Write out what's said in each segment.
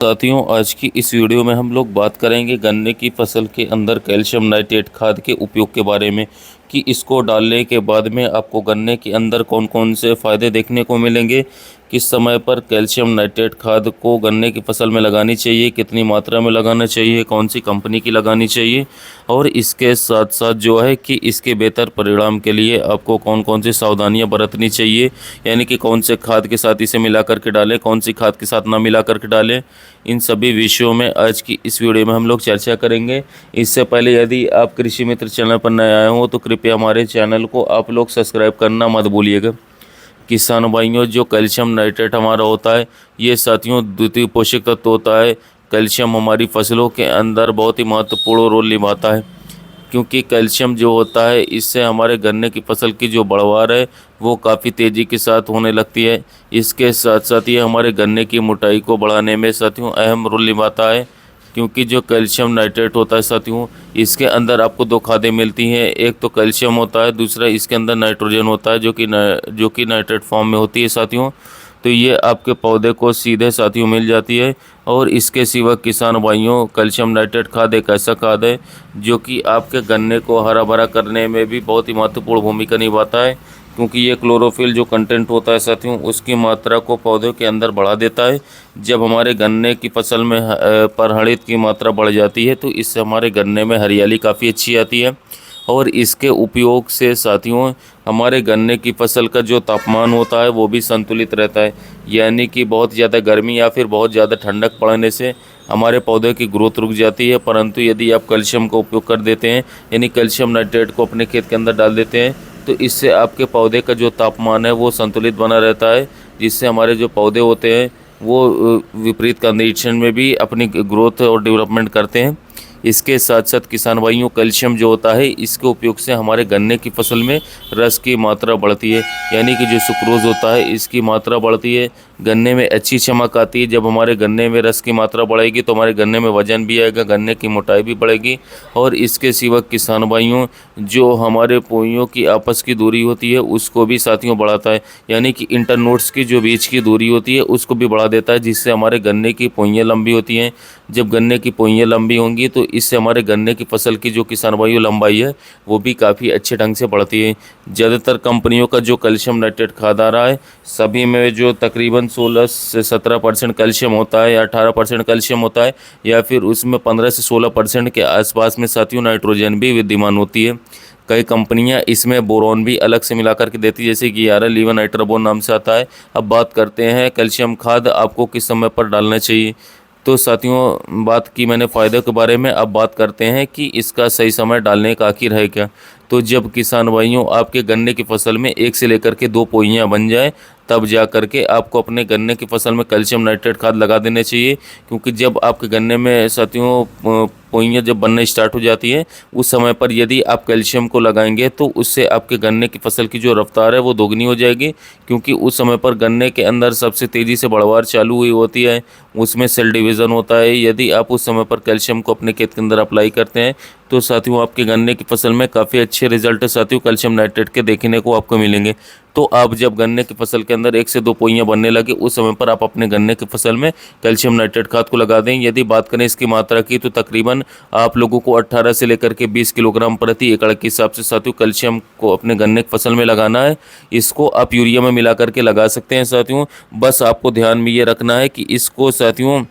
साथियों, आज की इस वीडियो में हम लोग बात करेंगे गन्ने की फसल के अंदर कैल्शियम नाइट्रेट खाद के उपयोग के बारे में कि इसको डालने के बाद में आपको गन्ने के अंदर कौन कौन से फ़ायदे देखने को मिलेंगे, किस समय पर कैल्शियम नाइट्रेट खाद को गन्ने की फसल में लगानी चाहिए, कितनी मात्रा में लगाना चाहिए, कौन सी कंपनी की लगानी चाहिए और इसके साथ साथ जो है कि इसके बेहतर परिणाम के लिए आपको कौन कौन सी सावधानियां बरतनी चाहिए, यानी कि कौन से खाद के साथ इसे मिला करके डालें, कौन सी खाद के साथ ना मिला करके डालें। इन सभी विषयों में आज की इस वीडियो में हम लोग चर्चा करेंगे। इससे पहले यदि आप कृषि मित्र चैनल पर नए आए हों तो कृपया हमारे चैनल को आप लोग सब्सक्राइब करना मत भूलिएगा। किसान भाइयों, जो कैल्शियम नाइट्रेट हमारा होता है, ये साथियों द्वितीय पोषक तत्व होता है। कैल्शियम हमारी फसलों के अंदर बहुत ही महत्वपूर्ण रोल निभाता है, क्योंकि कैल्शियम जो होता है इससे हमारे गन्ने की फसल की जो बढ़वार है वो काफ़ी तेज़ी के साथ होने लगती है। इसके साथ साथ ये हमारे गन्ने की मोटाई को बढ़ाने में साथियों अहम रोल निभाता है, क्योंकि जो कैल्शियम नाइट्रेट होता है साथियों, इसके अंदर आपको दो खादें मिलती हैं। एक तो कैल्शियम होता है, दूसरा इसके अंदर नाइट्रोजन होता है जो कि नाइट्रेट फॉर्म में होती है साथियों। तो ये आपके पौधे को सीधे साथियों मिल जाती है। और इसके सिवा किसान भाइयों, कैल्शियम नाइट्रेट खाद एक ऐसा खाद है जो कि आपके गन्ने को हरा भरा करने में भी बहुत ही महत्वपूर्ण भूमिका निभाता है, क्योंकि ये क्लोरोफिल जो कंटेंट होता है साथियों उसकी मात्रा को पौधों के अंदर बढ़ा देता है। जब हमारे गन्ने की फसल में परहणित की मात्रा बढ़ जाती है तो इससे हमारे गन्ने में हरियाली काफ़ी अच्छी आती है। और इसके उपयोग से साथियों हमारे गन्ने की फसल का जो तापमान होता है वो भी संतुलित रहता है, यानी कि बहुत ज़्यादा गर्मी या फिर बहुत ज़्यादा ठंडक पड़ने से हमारे पौधे की ग्रोथ रुक जाती है। परंतु यदि आप कैल्शियम का उपयोग कर देते हैं, यानी कैल्शियम नाइट्रेट को अपने खेत के अंदर डाल देते हैं, तो इससे आपके पौधे का जो तापमान है वो संतुलित बना रहता है, जिससे हमारे जो पौधे होते हैं वो विपरीत कंडीशन में भी अपनी ग्रोथ और डेवलपमेंट करते हैं। इसके साथ साथ किसान भाइयों, कैल्शियम जो होता है इसके उपयोग से हमारे गन्ने की फसल में रस की मात्रा बढ़ती है, यानी कि जो सुक्रोज होता है इसकी मात्रा बढ़ती है। गन्ने में अच्छी चमक आती है। जब हमारे गन्ने में रस की मात्रा बढ़ेगी तो हमारे गन्ने में वजन भी आएगा, गन्ने की मोटाई भी बढ़ेगी। और इसके सिवा किसान भाइयों, जो हमारे पोइयों की आपस की दूरी होती है उसको भी साथियों बढ़ाता है, यानी कि इंटरनोड्स की जो बीच की दूरी होती है उसको भी बढ़ा देता है, जिससे हमारे गन्ने की पोइयाँ लंबी होती हैं। जब गन्ने की पोइयाँ लंबी होंगी तो इससे हमारे गन्ने की फसल की जो किसान भाइयों लंबाई है वो भी काफ़ी अच्छे ढंग से बढ़ती है। ज़्यादातर कंपनियों का जो कैल्शियम नाइट्रेट खाद आ रहा है सभी में जो तकरीबन 16 से 17% कैल्शियम होता है या 18% कैल्शियम होता है, या फिर उसमें 15 से 16% के आसपास में साथियों नाइट्रोजन भी विद्यमान होती है। कई कंपनियां इसमें बोरॉन भी अलग से मिला करके देती है, जैसे कि 11 लीवर नाइट्रोबोन नाम से आता है। अब बात करते हैं कैल्शियम खाद आपको किस समय पर डालना चाहिए। तो साथियों, बात की मैंने फ़ायदे के बारे में, अब बात करते हैं कि इसका सही समय डालने का आखिर है क्या। तो जब किसान भाइयों आपके गन्ने की फसल में 1 से लेकर के 2 पोइयाँ बन जाए तब जा करके आपको अपने गन्ने की फसल में कैल्शियम नाइट्रेट खाद लगा देने चाहिए, क्योंकि जब आपके गन्ने में साथियों पोइयाँ जब बनना स्टार्ट हो जाती है उस समय पर यदि आप कैल्शियम को लगाएंगे तो उससे आपके गन्ने की फसल की जो रफ्तार है वो दोगुनी हो जाएगी, क्योंकि उस समय पर गन्ने के अंदर सबसे तेज़ी से बढ़वार चालू हुई होती है, उसमें सेल डिवीज़न होता है। यदि आप उस समय पर कैल्शियम को अपने खेत के अंदर अप्लाई करते हैं तो साथियों आपके गन्ने की फसल में काफ़ी अच्छे रिजल्ट साथियों कैल्शियम नाइट्रेट के देखने को आपको मिलेंगे। तो आप जब गन्ने की फसल के अंदर 1 से 2 पोइयाँ बनने लगे उस समय पर आप अपने गन्ने की फसल में कैल्शियम नाइट्रेट खाद को लगा दें। यदि बात करें इसकी मात्रा की तो तकरीबन आप लोगों को 18 से लेकर के 20 किलोग्राम प्रति एकड़ के हिसाब से साथियों कैल्शियम को अपने गन्ने की फसल में लगाना है। इसको आप यूरिया में मिला करके लगा सकते हैं साथियों। बस आपको ध्यान में ये रखना है कि इसको साथियों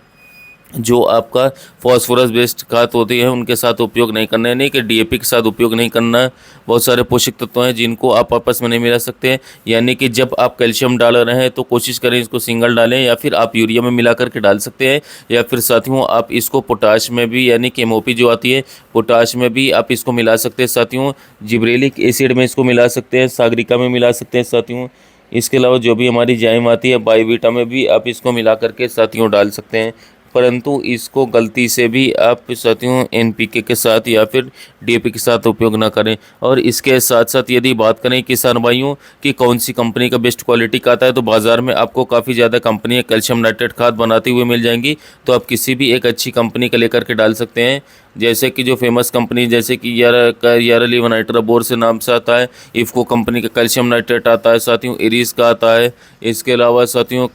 जो आपका फॉस्फोरस बेस्ड खाद होती है उनके साथ उपयोग नहीं करना है, नहीं कि डीएपी के साथ उपयोग नहीं करना है। बहुत सारे पोषक तत्व हैं जिनको आप आपस में नहीं मिला सकते हैं, यानी कि जब आप कैल्शियम डाल रहे हैं तो कोशिश करें इसको सिंगल डालें, या फिर आप यूरिया में मिला करके डाल सकते हैं, या फिर साथियों आप इसको पोटाश में भी, यानी कि एमओपी जो आती है पोटाश में भी आप इसको मिला सकते हैं साथियों। जिब्रेलिक एसिड में इसको मिला सकते हैं, सागरिका में मिला सकते हैं साथियों। इसके अलावा जो भी हमारी जाइम आती है बायोवीटा में भी आप इसको मिला करके साथियों डाल सकते हैं। परंतु इसको गलती से भी आप साथियों एनपीके के साथ या फिर डीएपी के साथ उपयोग ना करें। और इसके साथ साथ यदि बात करें किसान भाइयों कि कौन सी कंपनी का बेस्ट क्वालिटी का आता है, तो बाज़ार में आपको काफ़ी ज़्यादा कंपनियां कैल्शियम नाइट्रेट खाद बनाती हुई मिल जाएंगी, तो आप किसी भी एक अच्छी कंपनी का लेकर के डाल सकते हैं। जैसे कि जो फेमस कंपनी जैसे कि यारालीवन नाइट्राबोर से नाम से आता है, इफ़को कंपनी का कैल्शियम नाइट्रेट आता है साथियों, एरिस का आता है। इसके अलावा साथियों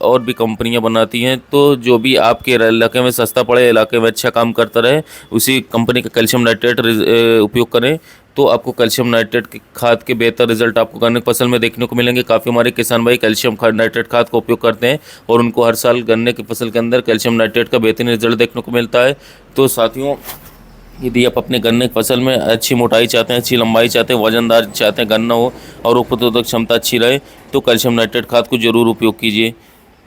और भी कंपनियां बनाती हैं। तो जो भी आपके इलाके में सस्ता पड़े, इलाके में अच्छा काम करता रहे, उसी कंपनी का कैल्शियम नाइट्रेट उपयोग करें, तो आपको कैल्शियम नाइट्रेट की खाद के बेहतर रिजल्ट आपको गन्ने की फसल में देखने को मिलेंगे। काफ़ी हमारे किसान भाई कैल्शियम नाइट्रेट खाद का उपयोग करते हैं और उनको हर साल गन्ने की फसल के अंदर कैल्शियम नाइट्रेट का बेहतरीन रिजल्ट देखने को मिलता है। तो साथियों, यदि आप अपने गन्ने की फसल में अच्छी मोटाई चाहते हैं, अच्छी लंबाई चाहते हैं, वजनदार चाहते हैं गन्ना हो और रोग प्रतिरोधक क्षमता अच्छी रहे, तो कैल्शियम नाइट्रेट खाद को जरूर उपयोग कीजिए।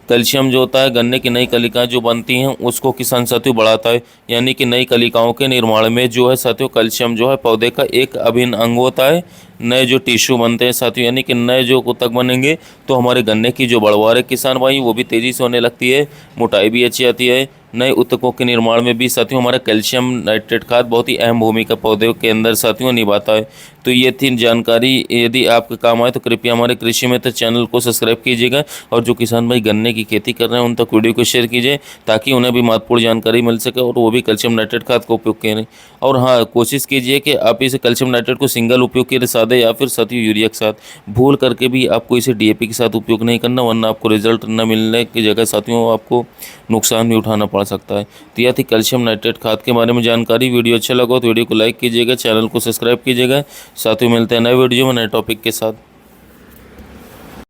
कैल्शियम जो होता है गन्ने की नई कलिकाएं जो बनती हैं उसको किसान साथियों बढ़ाता है, यानी कि नई कलिकाओं के निर्माण में जो है साथियों कैल्शियम जो है पौधे का एक अभिन्न अंग होता है। नए जो टिश्यू बनते हैं साथियों, यानी कि नए जो ऊतक बनेंगे, तो हमारे गन्ने की जो बढ़वार है किसान भाई वो भी तेज़ी से होने लगती है, मोटाई भी अच्छी आती है। नए ऊतकों के निर्माण में भी साथियों हमारा कैल्शियम नाइट्रेट खाद बहुत ही अहम भूमिका पौधे के अंदर साथियों निभाता है। तो ये थी जानकारी, यदि आपके काम आए तो कृपया हमारे कृषि मित्र चैनल को सब्सक्राइब कीजिएगा और जो किसान भाई गन्ने की खेती कर रहे हैं उन तक वीडियो को शेयर कीजिए ताकि उन्हें भी महत्वपूर्ण जानकारी मिल सके और वो भी कैल्शियम नाइट्रेट खाद का उपयोग करें। और हाँ, कोशिश कीजिए कि आप इसे कैल्शियम नाइट्रेट को सिंगल उपयोग के सादे या फिर साथियों यूरिया के साथ भूल करके भी आपको इसे डीएपी के साथ उपयोग नहीं करना, वरना आपको रिजल्ट न मिलने की जगह साथियों आपको नुकसान भी उठाना पड़ सकता है। तो यह थी कैल्शियम नाइट्रेट खाद के बारे में जानकारी। वीडियो अच्छा लगा तो वीडियो को लाइक कीजिएगा, चैनल को सब्सक्राइब कीजिएगा। साथियों, मिलते हैं नए वीडियो में नए टॉपिक के साथ।